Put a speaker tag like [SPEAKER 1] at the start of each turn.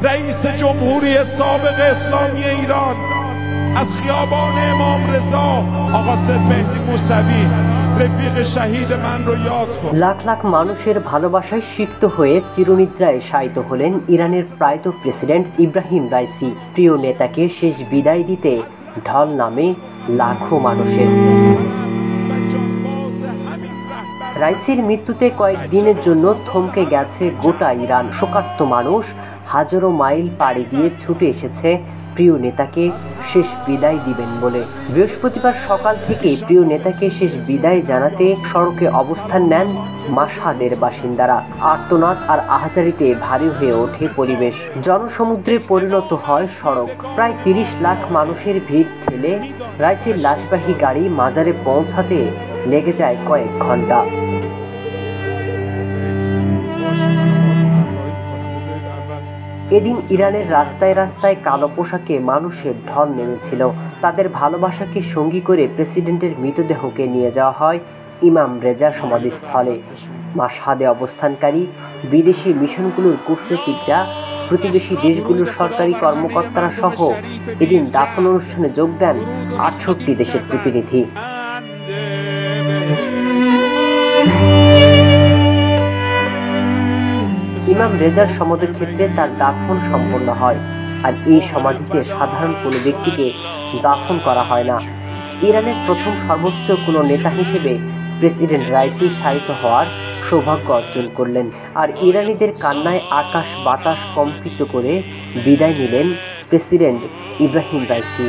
[SPEAKER 1] رئیس جمهوری سابق اسلامی ایران از خیابان امام رضا آقا سید مهدی موسوی رفیق شهید من رو یاد کن।
[SPEAKER 2] লাখ লাখ মানুষের ভালোবাসায় সিক্ত হয়ে চিরনিদ্রায় শায়িত হলেন ইরানের প্রয়াত প্রেসিডেন্ট ইব্রাহিম রাইসি। প্রিয় নেতাকে শেষ বিদায় দিতে ঢল নামে লাখো মানুষের। রাইসির মৃত্যুতে কয়েকদিনের জন্য থমকে গেছে গোটা ইরান। শোকার্ত মানুষ হাজারো মাইল পাড়ি দিয়ে ছুটে এসেছে প্রিয় নেতাকে শেষ বিদায় দিবেন বলে। বৃহস্পতিবার সকাল থেকে প্রিয় নেতাকে শেষ বিদায় জানাতে সড়কে অবস্থান নেন মাশহাদের বাসিন্দারা। আর্তনাদ আর আহাজারিতে ভারী হয়ে ওঠে পরিবেশ, জনসমুদ্রে পরিণত হয় সড়ক। প্রায় ৩০ লাখ মানুষের ভিড় ঠেলে রাইসির লাশবাহী গাড়ি মাজারে পৌঁছাতে লেগে যায় কয়েক ঘন্টা। এদিন ইরানের রাস্তায় রাস্তায় কালো পোশাকে মানুষের ঢল নেমেছিল। তাদের ভালোবাসাকে সঙ্গী করে প্রেসিডেন্টের মৃতদেহকে নিয়ে যাওয়া হয় ইমাম রেজা সমাধিস্থলে। মাশহাদে অবস্থানকারী বিদেশি মিশনগুলোর কূটনীতিকরা, প্রতিবেশী দেশগুলোর সরকারি কর্মকর্তারা সহ এদিন দাফন অনুষ্ঠানে যোগ দেন ৬৮ দেশের প্রতিনিধি। ইমাম রেজার সমাধির ক্ষেত্রে তার দাফন সম্পন্ন হয়, আর এই সমাধিতে সাধারণ কোনো ব্যক্তিকে দাফন করা হয় না। ইরানের প্রথম সর্বোচ্চ কোনো নেতা হিসেবে প্রেসিডেন্ট রাইসি শায়িত হওয়ার সৌভাগ্য অর্জন করলেন। আর ইরানিদের কান্নায় আকাশ বাতাস কম্পিত করে বিদায় নিলেন প্রেসিডেন্ট ইব্রাহিম রাইসি।